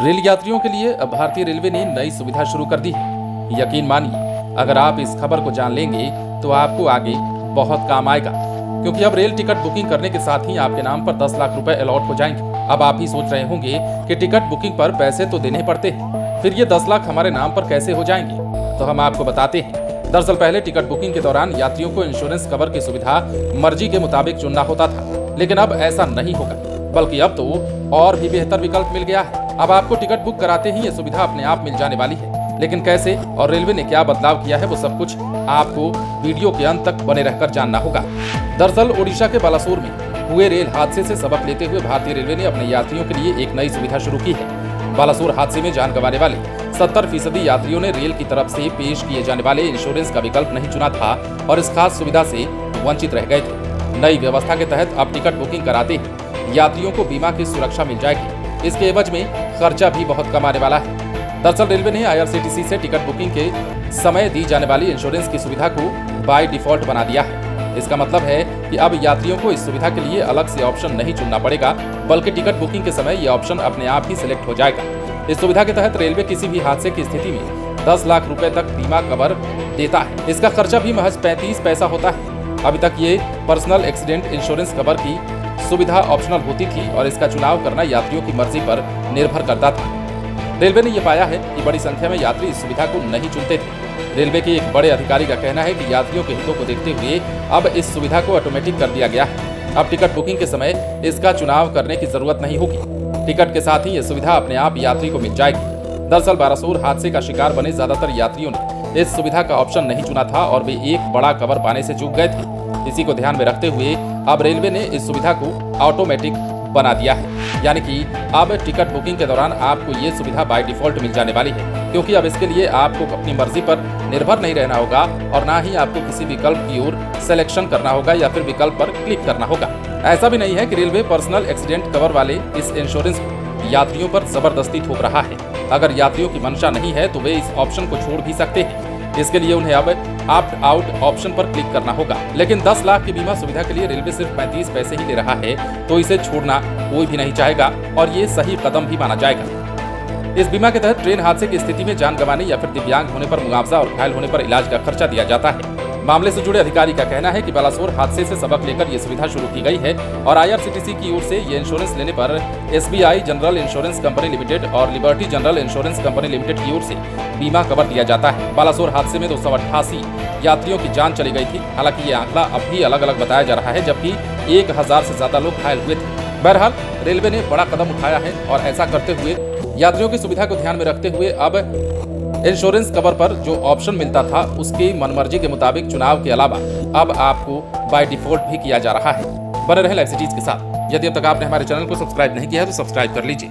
Rail यात्रियों के लिए अब भारतीय रेलवे ने नई सुविधा शुरू कर दी है। यकीन मानिए, अगर आप इस खबर को जान लेंगे तो आपको आगे बहुत काम आएगा, क्योंकि अब रेल टिकट बुकिंग करने के साथ ही आपके नाम पर 10 लाख रुपए अलॉट हो जाएंगे। अब आप भी सोच रहे होंगे कि टिकट बुकिंग पर पैसे तो देने पड़ते हैं, फिर ये 10 लाख हमारे नाम पर कैसे हो जाएंगे? तो हम आपको बताते हैं। दरअसल पहले टिकट बुकिंग के दौरान यात्रियों को इंश्योरेंस कवर की सुविधा मर्जी के मुताबिक चुनना होता था, लेकिन अब ऐसा नहीं होगा, बल्कि अब तो और भी बेहतर विकल्प मिल गया है। अब आपको टिकट बुक कराते ही ये सुविधा अपने आप मिल जाने वाली है। लेकिन कैसे और रेलवे ने क्या बदलाव किया है, वो सब कुछ आपको वीडियो के अंत तक बने रहकर जानना होगा। दरअसल ओडिशा के बालासोर में हुए रेल हादसे से सबक लेते हुए भारतीय रेलवे ने अपने यात्रियों के लिए एक नई सुविधा शुरू की है। बालासोर हादसे में जान गंवाने वाले 70% यात्रियों ने रेल की तरफ से पेश किए जाने वाले इंश्योरेंस का विकल्प नहीं चुना था और इस खास सुविधा से वंचित रह गए थे। नई व्यवस्था के तहत अब टिकट बुकिंग कराते ही यात्रियों को बीमा की सुरक्षा मिल जाएगी। इसके एवज में खर्चा भी बहुत कम आने वाला है। दरअसल रेलवे ने IRCTC से टिकट बुकिंग के समय दी जाने वाली इंश्योरेंस की सुविधा को बाय डिफॉल्ट बना दिया है। इसका मतलब है कि अब यात्रियों को इस सुविधा के लिए अलग से ऑप्शन नहीं चुनना पड़ेगा, बल्कि टिकट बुकिंग के समय ये ऑप्शन अपने आप ही सिलेक्ट हो जाएगा। इस सुविधा के तहत रेलवे किसी भी हादसे की स्थिति में 10 लाख रुपए तक बीमा कवर देता है। इसका खर्चा भी महज 35 पैसा होता है। अभी तक ये पर्सनल एक्सीडेंट इंश्योरेंस कवर की सुविधा ऑप्शनल होती थी और इसका चुनाव करना यात्रियों की मर्जी पर निर्भर करता था। रेलवे ने यह पाया है कि बड़ी संख्या में यात्री इस सुविधा को नहीं चुनते थे। रेलवे के एक बड़े अधिकारी का कहना है कि यात्रियों के हितों को देखते हुए अब इस सुविधा को ऑटोमेटिक कर दिया गया है। अब टिकट बुकिंग के समय इसका चुनाव करने की जरूरत नहीं होगी। टिकट के साथ ही ये सुविधा अपने आप यात्री को मिल जाएगी। दरअसल बालासोर हादसे का शिकार बने ज्यादातर यात्रियों ने इस सुविधा का ऑप्शन नहीं चुना था और वे एक बड़ा कवर पाने से चूक गए थे। इसी को ध्यान में रखते हुए अब रेलवे ने इस सुविधा को ऑटोमेटिक बना दिया है, यानी कि अब टिकट बुकिंग के दौरान आपको ये सुविधा बाय डिफॉल्ट मिल जाने वाली है, क्योंकि अब इसके लिए आपको अपनी मर्जी पर निर्भर नहीं रहना होगा और ना ही आपको किसी विकल्प की ओर सिलेक्शन करना होगा या फिर विकल्प पर क्लिक करना होगा। ऐसा भी नहीं है कि रेलवे पर्सनल एक्सीडेंट कवर वाले इस इंश्योरेंस को यात्रियों पर जबरदस्ती थोप रहा है। अगर यात्रियों की मंशा नहीं है तो वे इस ऑप्शन को छोड़ भी सकते हैं। इसके लिए उन्हें अब ऑप्ट आउट ऑप्शन पर क्लिक करना होगा। लेकिन 10 लाख की बीमा सुविधा के लिए रेलवे सिर्फ 35 पैसे ही ले रहा है, तो इसे छोड़ना कोई भी नहीं चाहेगा और ये सही कदम भी माना जाएगा। इस बीमा के तहत ट्रेन हादसे की स्थिति में जान गंवाने या फिर दिव्यांग होने पर मुआवजा और घायल होने पर इलाज का खर्चा दिया जाता है। मामले से जुड़े अधिकारी का कहना है कि बालासोर हादसे से सबक लेकर ये सुविधा शुरू की गई है और IRCTC की ओर से ये इंश्योरेंस लेने पर SBI general insurance company limited और Liberty general insurance company limited की ओर से बीमा कवर दिया जाता है। बालासोर हादसे में 288 यात्रियों की जान चली गई थी। हालांकि ये आंकड़ा अब भी अलग अलग बताया जा रहा है, जबकि 1000 से ज्यादा लोग घायल हुए थे। बहरहाल रेलवे ने बड़ा कदम उठाया है और ऐसा करते हुए यात्रियों की सुविधा को ध्यान में रखते हुए अब इंश्योरेंस कवर पर जो ऑप्शन मिलता था उसकी मनमर्जी के मुताबिक चुनाव के अलावा अब आपको बाय डिफॉल्ट भी किया जा रहा है। बने रहें लाइव सिटीज के साथ। यदि अब तक आपने हमारे चैनल को सब्सक्राइब नहीं किया है तो सब्सक्राइब कर लीजिए।